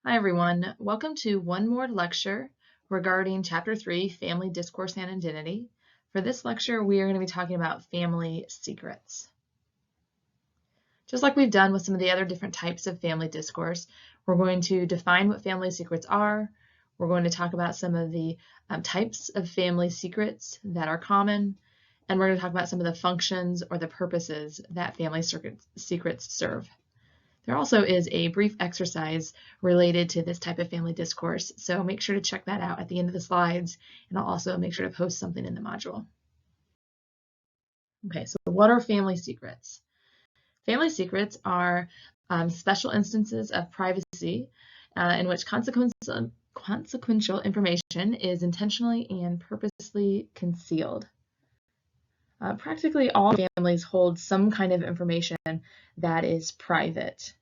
Hi everyone, welcome to one more lecture regarding Chapter 3, Family Discourse and Identity. For this lecture, we are going to be talking about family secrets. Just like we've done with some of the other different types of family discourse, we're going to define what family secrets are. We're going to talk about some of the types of family secrets that are common, and we're going to talk about some of the functions or the purposes that family secrets serve. There also is a brief exercise related to this type of family discourse, so make sure to check that out at the end of the slides, and I'll also make sure to post something in the module. Okay, so what are family secrets? Family secrets are special instances of privacy in which consequential information is intentionally and purposely concealed. Practically all families hold some kind of information that is private.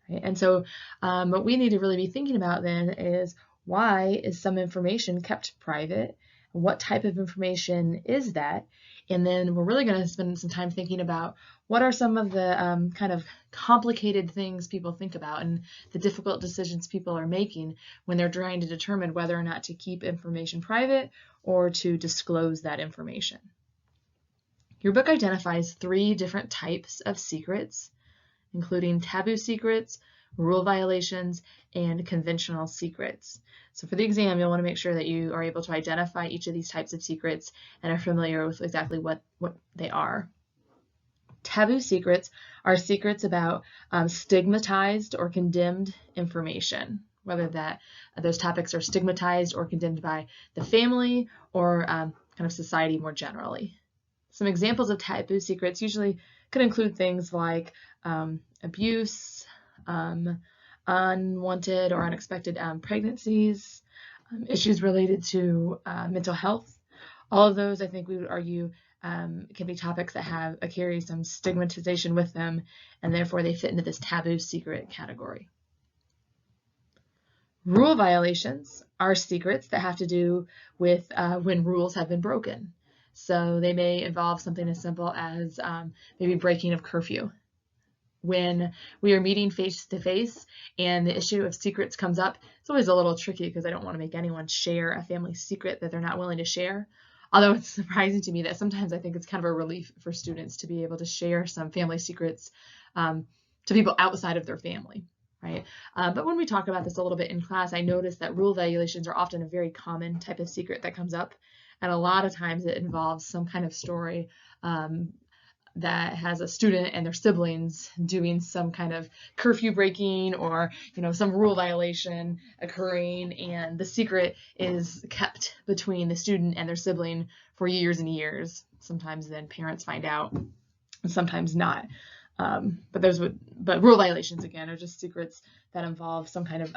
Right? And so what we need to really be thinking about then is, why is some information kept private? What type of information is that? And then we're really going to spend some time thinking about what are some of the kind of complicated things people think about and the difficult decisions people are making when they're trying to determine whether or not to keep information private or to disclose that information. Your book identifies 3 different types of secrets, including taboo secrets, rule violations, and conventional secrets. So for the exam, you'll want to make sure that you are able to identify each of these types of secrets and are familiar with exactly what they are. Taboo secrets are secrets about stigmatized or condemned information, whether those topics are stigmatized or condemned by the family or kind of society more generally. Some examples of taboo secrets usually could include things like abuse, unwanted or unexpected pregnancies, issues related to mental health. All of those, I think we would argue, can be topics that carry some stigmatization with them, and therefore they fit into this taboo secret category. Rule violations are secrets that have to do with when rules have been broken. So they may involve something as simple as maybe breaking of curfew. When we are meeting face-to-face and the issue of secrets comes up, it's always a little tricky because I don't want to make anyone share a family secret that they're not willing to share. Although it's surprising to me that sometimes I think it's kind of a relief for students to be able to share some family secrets to people outside of their family. Right? But when we talk about this a little bit in class, I notice that rule violations are often a very common type of secret that comes up. And a lot of times it involves some kind of story that has a student and their siblings doing some kind of curfew breaking or some rule violation occurring, and the secret is kept between the student and their sibling for years and years. Sometimes then parents find out, and sometimes not. But rule violations, again, are just secrets that involve some kind of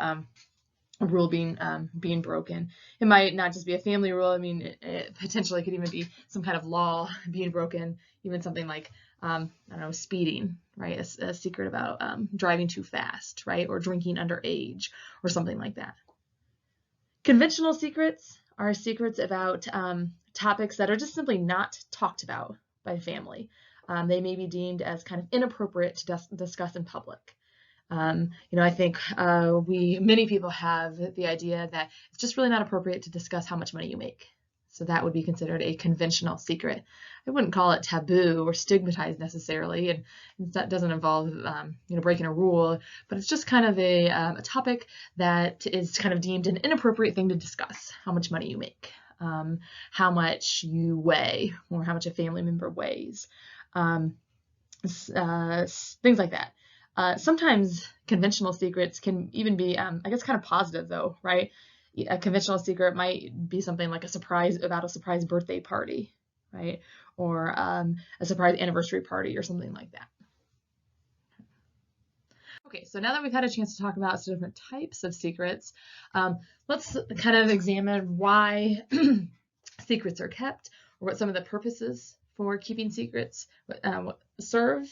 rule being broken. It might not just be a family rule. I mean, it potentially could even be some kind of law being broken, even something like, I don't know, speeding, right? A secret about driving too fast, right? Or drinking underage or something like that. Conventional secrets are secrets about topics that are just simply not talked about by the family. They may be deemed as kind of inappropriate to discuss in public. I think many people have the idea that it's just really not appropriate to discuss how much money you make. So that would be considered a conventional secret. I wouldn't call it taboo or stigmatized necessarily, and that doesn't involve breaking a rule, but it's just kind of a topic that is kind of deemed an inappropriate thing to discuss: how much money you make, how much you weigh, or how much a family member weighs, things like that. Sometimes conventional secrets can even be, I guess, kind of positive though, right? A conventional secret might be something like a surprise birthday party, right? Or a surprise anniversary party or something like that. Okay, so now that we've had a chance to talk about some different types of secrets, let's kind of examine why secrets are kept, or what some of the purposes for keeping secrets serve.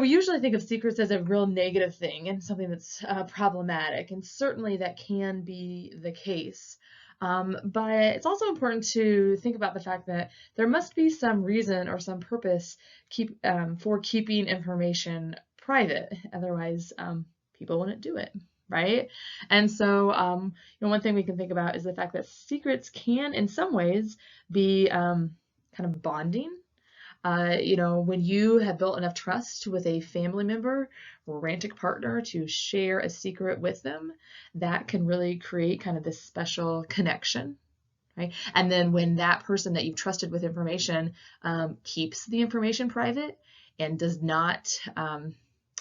We usually think of secrets as a real negative thing and something that's problematic, and certainly that can be the case. But it's also important to think about the fact that there must be some reason or some purpose for keeping information private. Otherwise, people wouldn't do it, right? And so, one thing we can think about is the fact that secrets can, in some ways, be kind of bonding. When you have built enough trust with a family member or romantic partner to share a secret with them, that can really create kind of this special connection, right? And then when that person that you've trusted with information keeps the information private and does not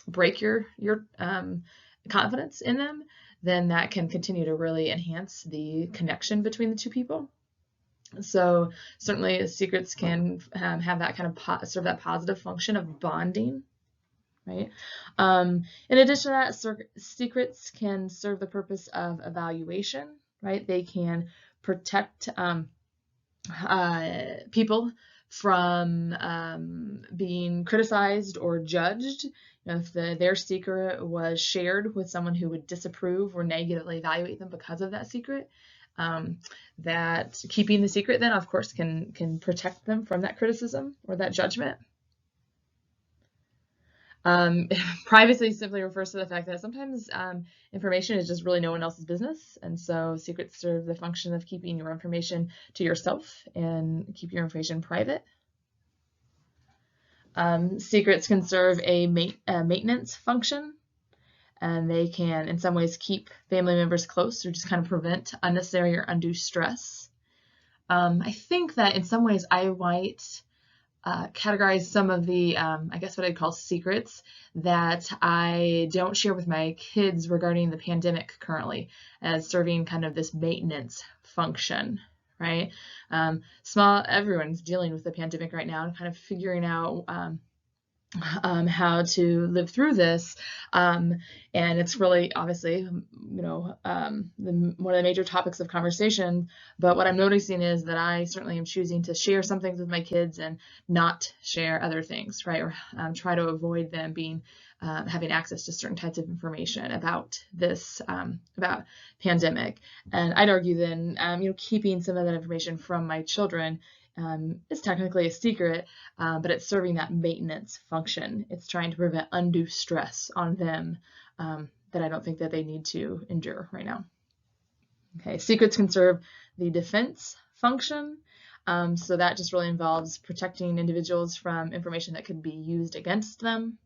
break your confidence in them, then that can continue to really enhance the connection between the two people. So certainly secrets can have that kind of serve that positive function of bonding, right? In addition to that, secrets can serve the purpose of evaluation, right? They can protect people from being criticized or judged. If their secret was shared with someone who would disapprove or negatively evaluate them because of that secret, that keeping the secret then, of course, can protect them from that criticism or that judgment. Privacy simply refers to the fact that sometimes information is just really no one else's business, and so secrets serve the function of keeping your information to yourself and keep your information private. Secrets can serve a maintenance function, and they can, in some ways, keep family members close or just kind of prevent unnecessary or undue stress. I think that in some ways I might categorize some of the, I guess what I'd call secrets that I don't share with my kids regarding the pandemic currently as serving kind of this maintenance function, right? Everyone's dealing with the pandemic right now and kind of figuring out how to live through this. And it's really obviously, one of the major topics of conversation. But what I'm noticing is that I certainly am choosing to share some things with my kids and not share other things, right? Or try to avoid them being having access to certain types of information about this, about pandemic. And I'd argue then, keeping some of that information from my children is technically a secret, but it's serving that maintenance function. It's trying to prevent undue stress on them that I don't think that they need to endure right now. Okay, secrets can serve the defense function. So that just really involves protecting individuals from information that could be used against them.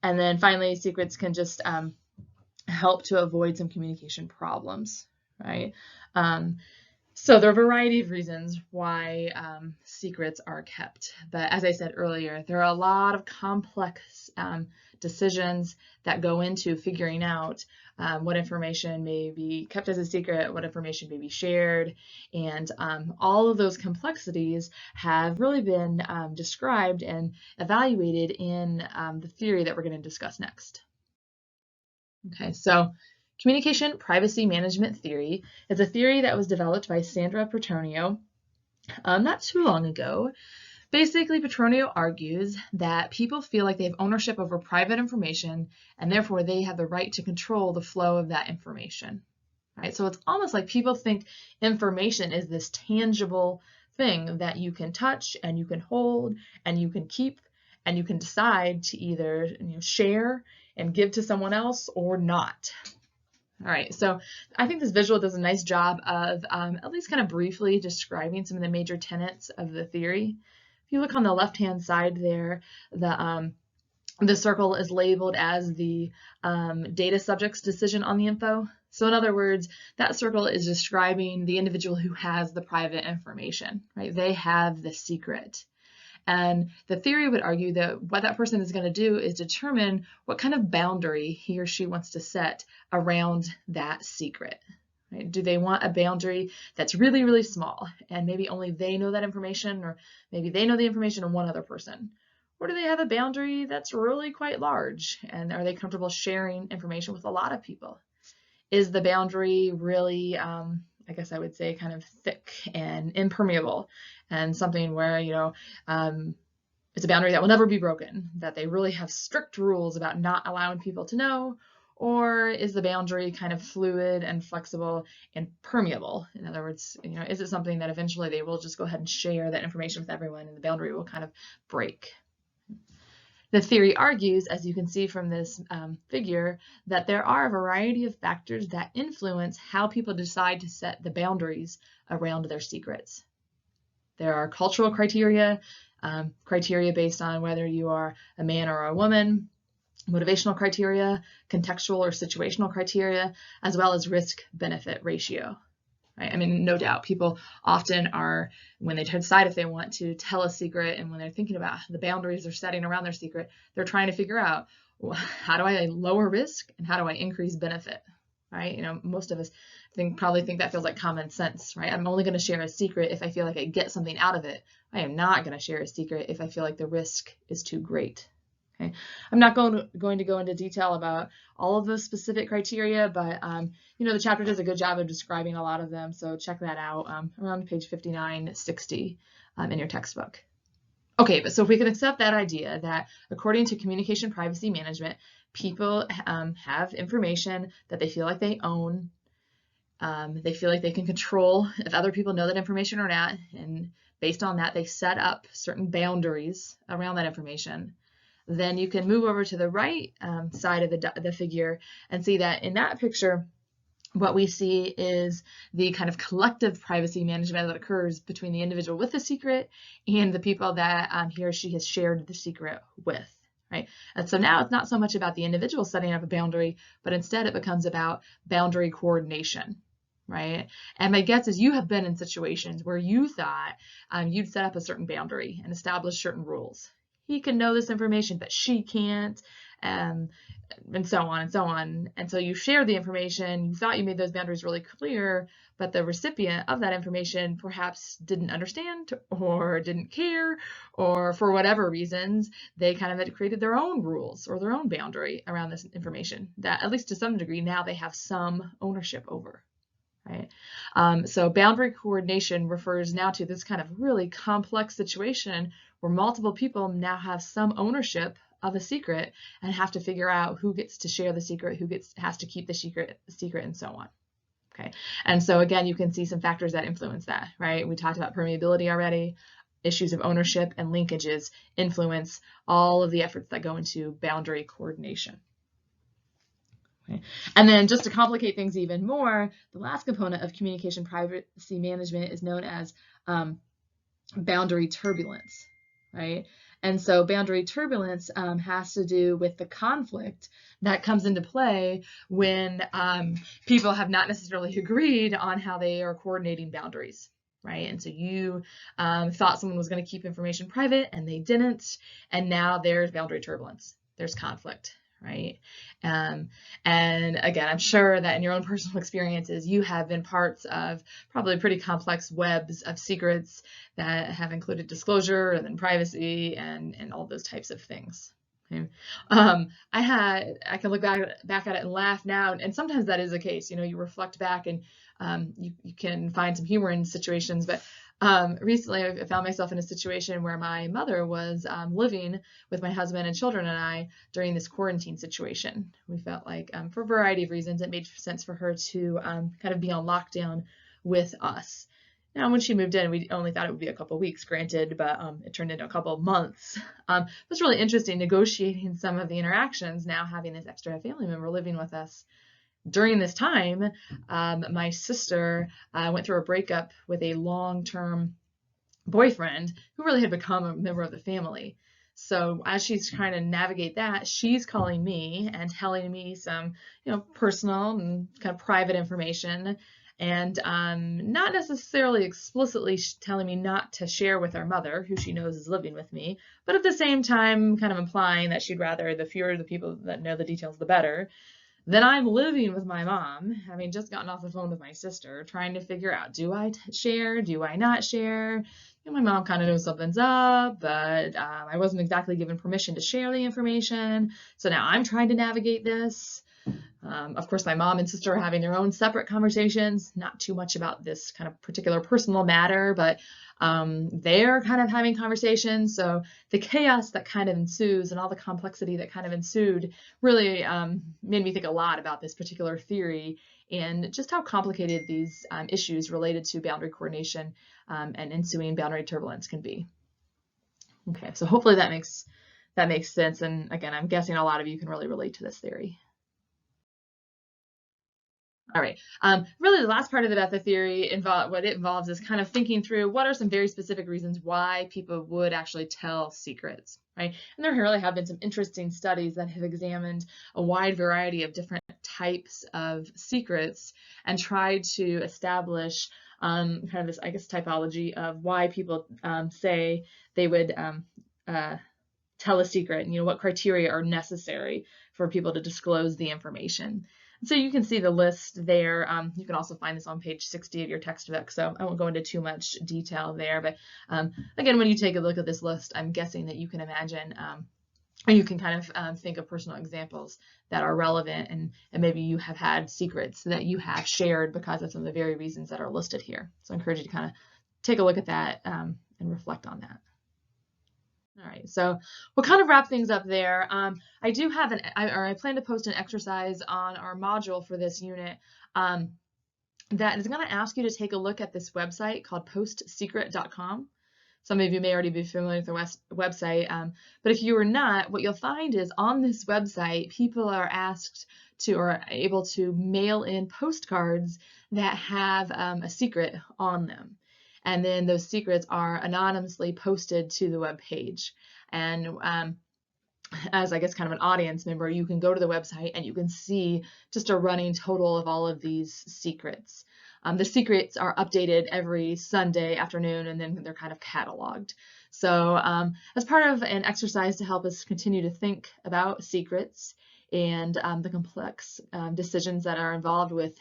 And then finally, secrets can just help to avoid some communication problems, right? So there are a variety of reasons why secrets are kept. But as I said earlier, there are a lot of complex decisions that go into figuring out what information may be kept as a secret, what information may be shared. And all of those complexities have really been described and evaluated in the theory that we're going to discuss next. Okay, so communication privacy management theory is a theory that was developed by Sandra Petronio not too long ago. Basically, Petronio argues that people feel like they have ownership over private information, and therefore they have the right to control the flow of that information. Right? So it's almost like people think information is this tangible thing that you can touch and you can hold and you can keep and you can decide to either share and give to someone else or not. All right, so I think this visual does a nice job of at least kind of briefly describing some of the major tenets of the theory. If you look on the left-hand side there, the circle is labeled as the data subject's decision on the info. So in other words, that circle is describing the individual who has the private information, right? They have the secret. And the theory would argue that what that person is going to do is determine what kind of boundary he or she wants to set around that secret. Right? Do they want a boundary that's really, really small and maybe only they know that information, or maybe they know the information and one other person? Or do they have a boundary that's really quite large, and are they comfortable sharing information with a lot of people? Is the boundary really, I guess I would say, kind of thick and impermeable, and something where, it's a boundary that will never be broken, that they really have strict rules about not allowing people to know? Or is the boundary kind of fluid and flexible and permeable? In other words, is it something that eventually they will just go ahead and share that information with everyone and the boundary will kind of break? The theory argues, as you can see from this figure, that there are a variety of factors that influence how people decide to set the boundaries around their secrets. There are cultural criteria, criteria based on whether you are a man or a woman, motivational criteria, contextual or situational criteria, as well as risk-benefit ratio. Right? I mean, no doubt, people often are, when they decide if they want to tell a secret and when they're thinking about the boundaries they're setting around their secret, they're trying to figure out, well, how do I lower risk and how do I increase benefit? Right? You know, most of us probably think that feels like common sense, right? I'm only going to share a secret if I feel like I get something out of it. I am not going to share a secret if I feel like the risk is too great. Okay. I'm not going to go into detail about all of those specific criteria, but you know, the chapter does a good job of describing a lot of them, so check that out around page 59, 60 in your textbook. Okay, but so if we can accept that idea that according to communication privacy management, people have information that they feel like they own, they feel like they can control if other people know that information or not, and based on that, they set up certain boundaries around that information. Then you can move over to the right side of the figure and see that in that picture, what we see is the kind of collective privacy management that occurs between the individual with the secret and the people that he or she has shared the secret with, right? And so now it's not so much about the individual setting up a boundary, but instead it becomes about boundary coordination, right? And my guess is you have been in situations where you thought you'd set up a certain boundary and establish certain rules. He can know this information, but she can't, and so on and so on. And so you shared the information, you thought you made those boundaries really clear, but the recipient of that information perhaps didn't understand or didn't care, or for whatever reasons, they kind of had created their own rules or their own boundary around this information that, at least to some degree, now they have some ownership over. Right? So boundary coordination refers now to this kind of really complex situation where multiple people now have some ownership of a secret and have to figure out who gets to share the secret, who has to keep the secret, and so on. Okay, and so again, you can see some factors that influence that, right? We talked about permeability already. Issues of ownership and linkages influence all of the efforts that go into boundary coordination. Okay. And then just to complicate things even more, the last component of communication privacy management is known as boundary turbulence, right? And so boundary turbulence has to do with the conflict that comes into play when people have not necessarily agreed on how they are coordinating boundaries, right? And so you thought someone was going to keep information private and they didn't, and now there's boundary turbulence, there's conflict. Right. And again, I'm sure that in your own personal experiences, you have been parts of probably pretty complex webs of secrets that have included disclosure and then privacy and all those types of things. Okay. I can look back at it and laugh now, and sometimes that is the case. You know, you reflect back and you can find some humor in situations, but recently I found myself in a situation where my mother was living with my husband and children and I during this quarantine situation. We felt like for a variety of reasons, it made sense for her to kind of be on lockdown with us. Now, when she moved in, we only thought it would be a couple of weeks, granted, but it turned into a couple of months. It was really interesting negotiating some of the interactions, now having this extra family member living with us. During this time, my sister went through a breakup with a long-term boyfriend who really had become a member of the family. So as she's trying to navigate that, she's calling me and telling me some, personal and kind of private information, and not necessarily explicitly telling me not to share with our mother, who she knows is living with me, but at the same time kind of implying that she'd rather the fewer the people that know the details, the better. Then I'm living with my mom, having just gotten off the phone with my sister, trying to figure out, do I share? Do I not share? My mom kind of knows something's up, but I wasn't exactly given permission to share the information. So now I'm trying to navigate this. Of course, my mom and sister are having their own separate conversations, not too much about this kind of particular personal matter, but they're kind of having conversations. So the chaos that kind of ensues and all the complexity that kind of ensued really made me think a lot about this particular theory and just how complicated these issues related to boundary coordination and ensuing boundary turbulence can be. Okay, so hopefully that makes that makes sense. And again, I'm guessing a lot of you can really relate to this theory. All right. Really, the last part of the Bethe theory, what it involves is kind of thinking through what are some very specific reasons why people would actually tell secrets, right? And there really have been some interesting studies that have examined a wide variety of different types of secrets and tried to establish kind of this, I guess, typology of why people say they would tell a secret, and what criteria are necessary for people to disclose the information. So you can see the list there. You can also find this on page 60 of your textbook, so I won't go into too much detail there. But again, when you take a look at this list, I'm guessing that you can imagine, or you can kind of think of personal examples that are relevant, and maybe you have had secrets that you have shared because of some of the very reasons that are listed here. So I encourage you to kind of take a look at that and reflect on that. All right, so we'll kind of wrap things up there. I do have I plan to post an exercise on our module for this unit that is going to ask you to take a look at this website called postsecret.com. Some of you may already be familiar with the website, but if you are not, what you'll find is on this website, people are asked to or are able to mail in postcards that have a secret on them. And then those secrets are anonymously posted to the web page. And as I guess kind of an audience member, you can go to the website and you can see just a running total of all of these secrets. The secrets are updated every Sunday afternoon, and then they're kind of cataloged. So as part of an exercise to help us continue to think about secrets and the complex decisions that are involved with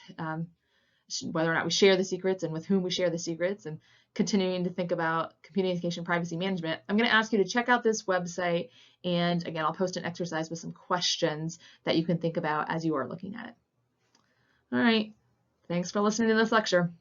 whether or not we share the secrets and with whom we share the secrets, and continuing to think about communication privacy management, I'm going to ask you to check out this website. And again, I'll post an exercise with some questions that you can think about as you are looking at it. All right. Thanks for listening to this lecture.